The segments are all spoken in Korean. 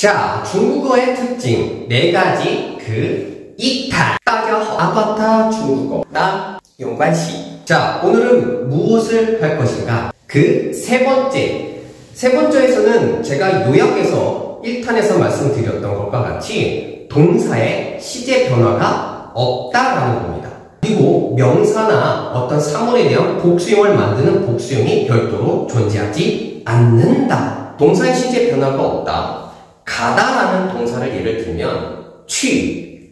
자, 중국어의 특징 4가지 이탈. 大家好, 아바타 중국어. 나 연관시. 자, 오늘은 무엇을 할 것인가? 세 번째에서는 제가 요약해서 1탄에서 말씀드렸던 것과 같이 동사의 시제 변화가 없다라는 겁니다. 그리고 명사나 어떤 사물에 대한 복수형을 만드는 복수형이 별도로 존재하지 않는다. 동사의 시제 변화가 없다. 가다라는 동사를 예를 들면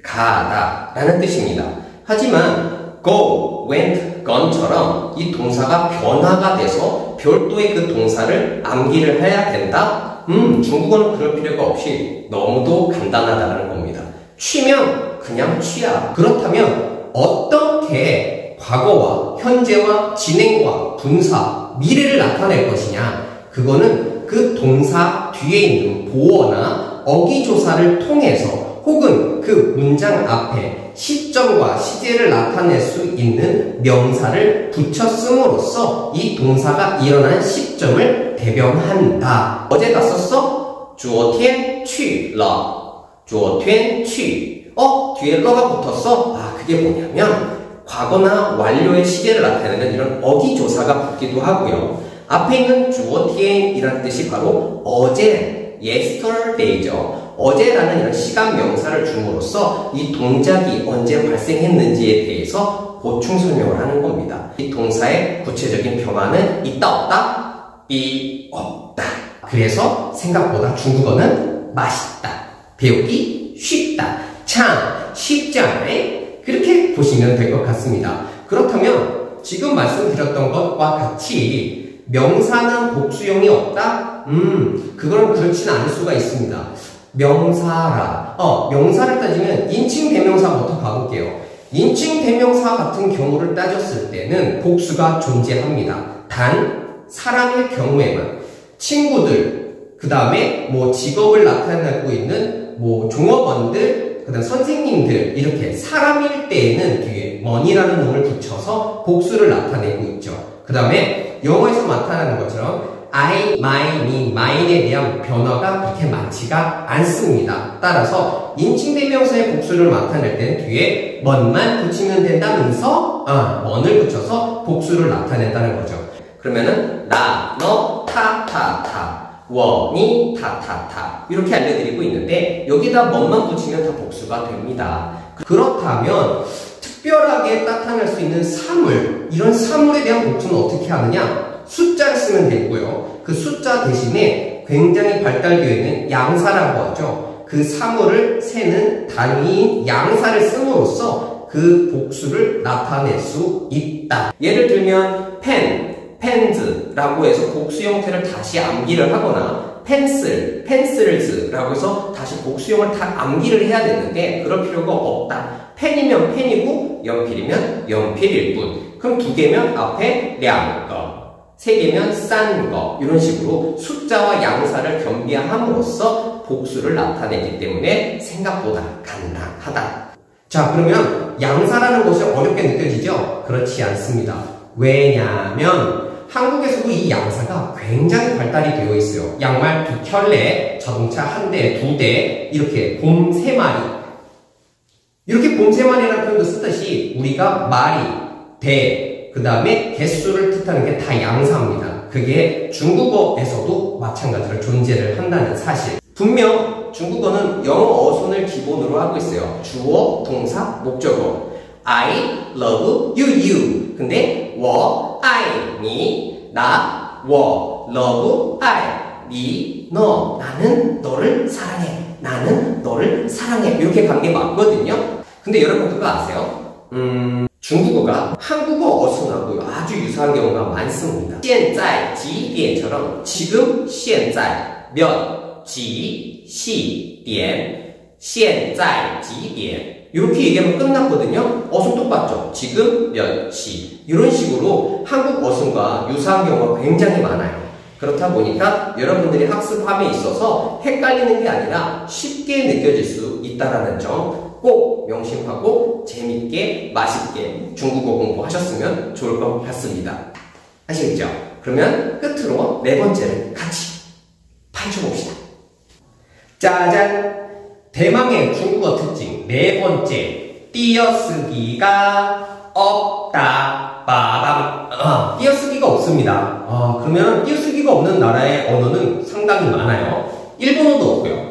가다 라는 뜻입니다. 하지만 go, went, gone처럼 이 동사가 변화가 돼서 별도의 그 동사를 암기를 해야 된다? 중국어는 그럴 필요가 없이 너무도 간단하다는 겁니다. 취면 그냥 취야. 그렇다면 어떻게 과거와 현재와 진행과 분사, 미래를 나타낼 것이냐? 그거는 그 동사 뒤에 있는 보어나 어기조사를 통해서 혹은 그 문장 앞에 시점과 시제를 나타낼 수 있는 명사를 붙여 씀으로써 이 동사가 일어난 시점을 대변한다. 어제 다 썼어? 昨天去了. 昨天去. 뒤에 러가 붙었어? 그게 뭐냐면 과거나 완료의 시제를 나타내는 이런 어기조사가 붙기도 하고요. 앞에 있는 昨天이라는 뜻이 바로 어제, yesterday죠. 어제라는 이런 시간 명사를 줌으로써 이 동작이 언제 발생했는지에 대해서 보충 설명을 하는 겁니다. 이 동사의 구체적인 변화는 있다 없다? 없다. 그래서 생각보다 중국어는 맛있다. 배우기 쉽다. 참 쉽지 않아요? 그렇게 보시면 될 것 같습니다. 그렇다면 지금 말씀드렸던 것과 같이 명사는 복수형이 없다? 그건 그렇진 않을 수가 있습니다. 명사를 따지면 인칭 대명사부터 가볼게요. 인칭 대명사 같은 경우를 따졌을 때는 복수가 존재합니다. 단 사람의 경우에만 친구들, 그 다음에 직업을 나타내고 있는 종업원들, 그 다음 선생님들, 이렇게 사람일 때에는 뒤에 money라는 놈을 붙여서 복수를 나타내고 있죠. 그 다음에 영어에서 나타나는 것처럼 I, my, me, mine에 대한 변화가 그렇게 많지가 않습니다. 따라서 인칭대명사의 복수를 나타낼 때는 뒤에 mon만 붙이면 된다면서 mon을 붙여서 복수를 나타낸다는 거죠. 그러면은 나, 너, 타, 타, 타, 워, 니, 타, 타, 타 이렇게 알려드리고 있는데 여기다 mon만 붙이면 다 복수가 됩니다. 그렇다면 특별하게 나타낼 수 있는 사물, 이런 사물에 대한 복수는 어떻게 하느냐? 숫자를 쓰면 되고요. 그 숫자 대신에 굉장히 발달되어 있는 양사라고 하죠. 그 사물을 세는 단위인 양사를 씀으로써 그 복수를 나타낼 수 있다. 예를 들면 펜즈라고 해서 복수 형태를 다시 암기를 하거나 펜슬즈라고 해서 다시 복수형을 다 암기를 해야 되는데 그럴 필요가 없다. 펜이면 펜이고 연필이면 연필일 뿐. 그럼 2개면 앞에 2거, 3개면 3거 이런 식으로 숫자와 양사를 겸비함으로써 복수를 나타내기 때문에 생각보다 간단하다. 자, 그러면 양사라는 것이 어렵게 느껴지죠? 그렇지 않습니다. 왜냐면 한국에서도 이 양사가 굉장히 발달이 되어 있어요. 양말 2켤레, 자동차 1대, 2대, 이렇게 곰 3마리. 이렇게 곰 3마리라는 표현도 쓰듯이 우리가 마리, 대, 그 다음에 개수를 뜻하는 게 다 양사입니다. 그게 중국어에서도 마찬가지로 존재를 한다는 사실. 분명 중국어는 영어 어순을 기본으로 하고 있어요. 주어, 동사, 목적어. I love you. 근데 我爱你, 나, 我 love, I, 니, 너. 나는 너를 사랑해. 나는 너를 사랑해. 이렇게 가는 게 맞거든요. 근데 여러분 그거 아세요? 중국어가 한국어 어순하고 아주 유사한 경우가 많습니다. 现在几点처럼 지금 现在몇, 지, 시, 点, 现在几点 이렇게 얘기하면 끝났거든요. 어순 똑같죠? 지금 몇 시 이런 식으로 한국 어순과 유사한 경우가 굉장히 많아요. 그렇다 보니까 여러분들이 학습함에 있어서 헷갈리는 게 아니라 쉽게 느껴질 수 있다는 점 꼭 명심하고 재밌게 맛있게 중국어 공부하셨으면 좋을 것 같습니다. 아시겠죠? 그러면 끝으로 4번째를 같이 파헤쳐봅시다. 짜잔! 대망의 중국어 특징 네 번째, 띄어쓰기가 없다. 빠밤. 띄어쓰기가 없습니다. 그러면 띄어쓰기가 없는 나라의 언어는 상당히 많아요. 일본어도 없고요.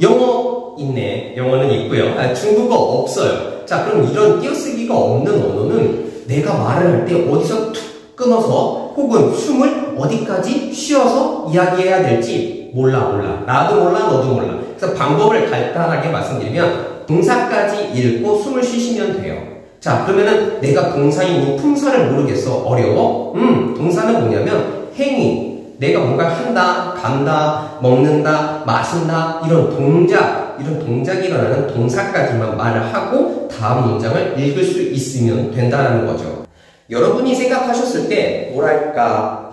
영어 있네. 영어는 있고요. 중국어 없어요. 자, 그럼 이런 띄어쓰기가 없는 언어는 내가 말을 할 때 어디서 툭 끊어서 혹은 숨을 어디까지 쉬어서 이야기해야 될지 몰라. 나도 몰라, 너도 몰라. 그래서 방법을 간단하게 말씀드리면 동사까지 읽고 숨을 쉬시면 돼요. 자, 그러면은 내가 동사인 품사를 모르겠어. 어려워? 동사는 뭐냐면 행위. 내가 뭔가 한다, 간다, 먹는다, 마신다, 이런 동작이 일어나는 동사까지만 말을 하고 다음 문장을 읽을 수 있으면 된다는 거죠. 여러분이 생각하셨을 때 뭐랄까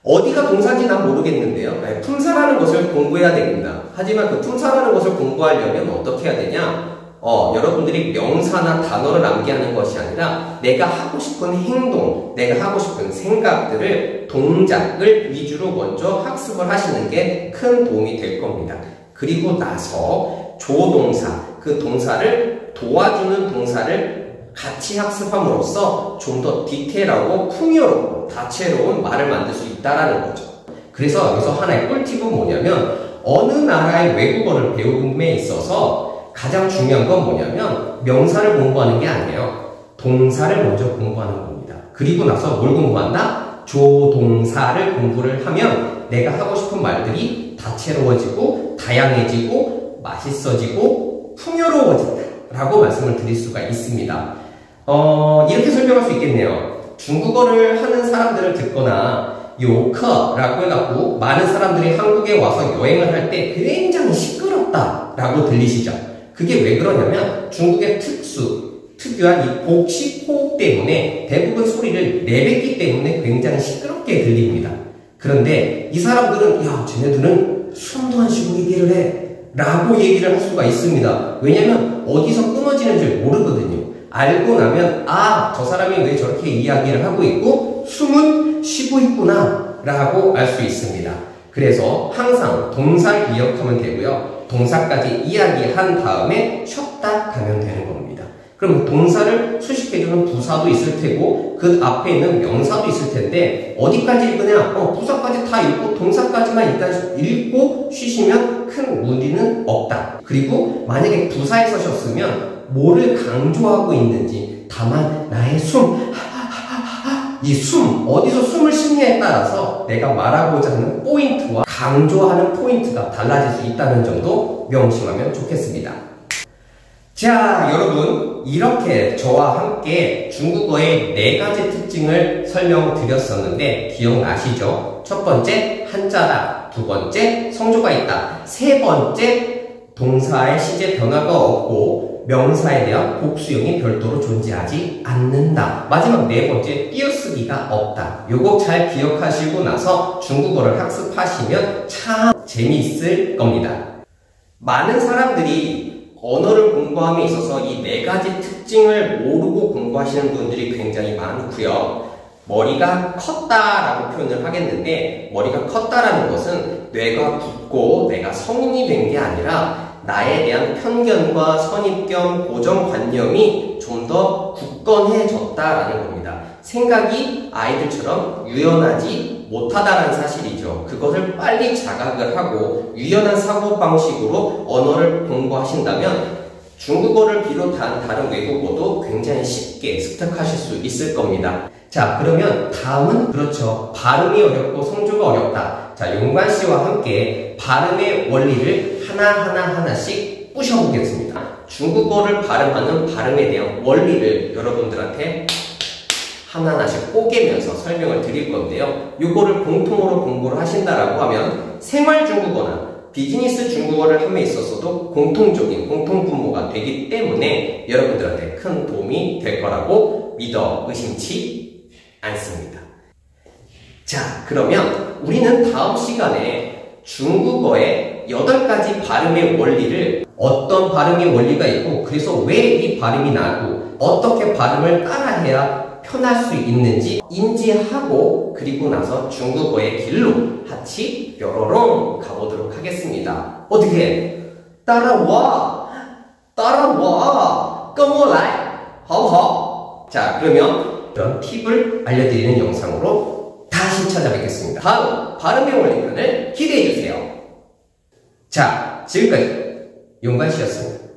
어디가 동사인지 난 모르겠는데요. 품사라는 것을 공부해야 됩니다. 하지만 그 품사라는 것을 공부하려면 어떻게 해야 되냐? 여러분들이 명사나 단어를 암기하는 것이 아니라 내가 하고 싶은 행동, 내가 하고 싶은 생각들을, 동작을 위주로 먼저 학습을 하시는 게 큰 도움이 될 겁니다. 그리고 나서 조동사, 그 동사를 도와주는 동사를 같이 학습함으로써 좀 더 디테일하고 풍요롭고 다채로운 말을 만들 수 있다는 거죠. 그래서 여기서 하나의 꿀팁은 뭐냐면 어느 나라의 외국어를 배움에 있어서 가장 중요한 건 뭐냐면 명사를 공부하는 게 아니에요. 동사를 먼저 공부하는 겁니다. 그리고 나서 뭘 공부한다? 조동사를 공부를 하면 내가 하고 싶은 말들이 다채로워지고 다양해지고 맛있어지고 풍요로워진다 라고 말씀을 드릴 수가 있습니다. 이렇게 설명할 수 있겠네요. 중국어를 하는 사람들을 듣거나 요커라고 해갖고 많은 사람들이 한국에 와서 여행을 할 때 굉장히 시끄럽다 라고 들리시죠? 그게 왜 그러냐면 중국의 특유한 이 복식 호흡 때문에 대부분 소리를 내뱉기 때문에 굉장히 시끄럽게 들립니다. 그런데 이 사람들은 야, 쟤네들은 숨도 안 쉬고 얘기를 해 라고 얘기를 할 수가 있습니다. 왜냐면 어디서 끊어지는지 모르거든요. 알고 나면 저 사람이 왜 저렇게 이야기를 하고 있고 숨은 쉬고 있구나 라고 알 수 있습니다. 그래서 항상 동사를 기억하면 되고요. 동사까지 이야기한 다음에 쉬었다 가면 되는 겁니다. 그럼 동사를 수식해주는 부사도 있을 테고 그 앞에 있는 명사도 있을 텐데 어디까지 읽으냐? 부사까지 다 읽고 동사까지만 일단 읽고 쉬시면 큰 무리는 없다. 그리고 만약에 부사에서 쉬었으면 뭐를 강조하고 있는지, 다만 나의 이 숨, 어디서 숨을 쉬느냐에 따라서 내가 말하고자 하는 포인트와 강조하는 포인트가 달라질 수 있다는 점도 명심하면 좋겠습니다. 자, 여러분, 이렇게 저와 함께 중국어의 4가지 특징을 설명드렸었는데 기억나시죠? 첫 번째, 한자다. 두 번째, 성조가 있다. 세 번째, 동사의 시제 변화가 없고 명사에 대한 복수형이 별도로 존재하지 않는다. 마지막 네 번째, 띄어쓰기가 없다. 요거 잘 기억하시고 나서 중국어를 학습하시면 참 재미있을 겁니다. 많은 사람들이 언어를 공부함에 있어서 이 4가지 특징을 모르고 공부하시는 분들이 굉장히 많고요. 머리가 컸다라고 표현을 하겠는데 머리가 컸다라는 것은 뇌가 굳고 내가 성인이 된 게 아니라 나에 대한 편견과 선입견, 고정관념이 좀 더 굳건해졌다라는 겁니다. 생각이 아이들처럼 유연하지 못하다라는 사실이죠. 그것을 빨리 자각을 하고 유연한 사고방식으로 언어를 공부하신다면 중국어를 비롯한 다른 외국어도 굉장히 쉽게 습득하실 수 있을 겁니다. 자, 그러면 다음은 그렇죠. 발음이 어렵고 성조가 어렵다. 자, 용관 씨와 함께 발음의 원리를 하나씩 부셔보겠습니다. 중국어를 발음하는 발음에 대한 원리를 여러분들한테 하나씩 뽀개면서 설명을 드릴 건데요. 이거를 공통으로 공부를 하신다라고 하면 생활 중국어나 비즈니스 중국어를 함에 있어서도 공통적인 공통분모가 되기 때문에 여러분들한테 큰 도움이 될 거라고 믿어 의심치 않습니다. 자, 그러면 우리는 다음 시간에 중국어의 8가지 발음의 원리를 어떤 발음의 원리가 있고 그래서 왜 이 발음이 나고 어떻게 발음을 따라해야 편할 수 있는지 인지하고 그리고 나서 중국어의 길로 같이 뾰로롱 가보도록 하겠습니다. 어떻게 해? 따라와. 따라와. 跟我来. 好不好? 자, 그러면 이런 팁을 알려드리는 영상으로 다시 찾아뵙겠습니다. 다음 발음의 원리편을 기대해주세요. 자, 지금까지 용관씨였습니다.